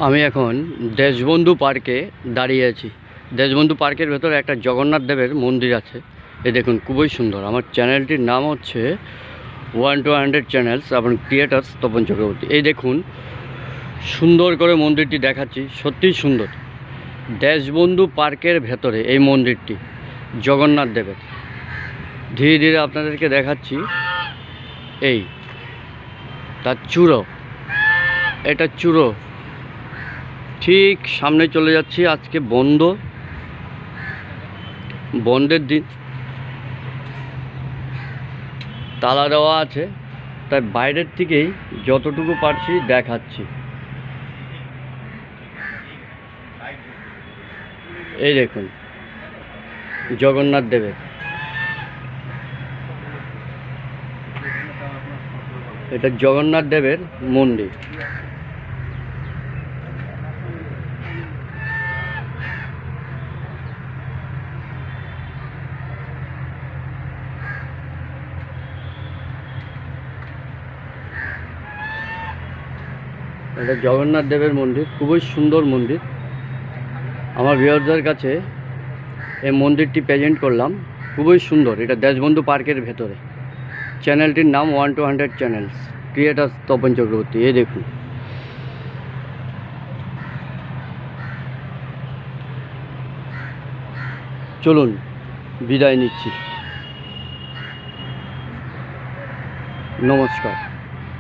আমি এখন দেশবন্ধু পার্কে দাঁড়িয়ে আছি। দেশবন্ধু পার্কের ভেতরে একটা জগন্নাথ দেবের মন্দির আছে। এই দেখুন, খুবই সুন্দর। আমার চ্যানেলটির নাম হচ্ছে 1-200 চ্যানেলস এবং ক্রিয়েটার্স তপন চক্রবর্তী। এই দেখুন, সুন্দর করে মন্দিরটি দেখাচ্ছি, সত্যিই সুন্দর। দেশবন্ধু পার্কের ভেতরে এই মন্দিরটি জগন্নাথ দেবের। ধীরে ধীরে আপনাদেরকে দেখাচ্ছি। এই তার চূড়ো, এটা চূড়ো। ঠিক সামনে চলে যাচ্ছি। আজকে বন্ধের দিন, তালা দেওয়া আছে, তাই বাইরের থেকেই যতটুকু পারছি দেখাচ্ছি। এই দেখুন জগন্নাথ দেবের, এটা জগন্নাথ দেবের মন্দির। এটা জগন্নাথ দেবের মন্দির, খুবই সুন্দর মন্দির। আমার ভিউয়ারদের কাছে এই মন্দিরটি প্রেজেন্ট করলাম। খুবই সুন্দর। এটা দেশবন্ধু পার্কের ভেতরে। চ্যানেলটির নাম 1-200 চ্যানেলস, ক্রিয়েটার্স তপন চক্রবর্তী। এই দেখুন, চলুন বিদায় নিচ্ছি। নমস্কার।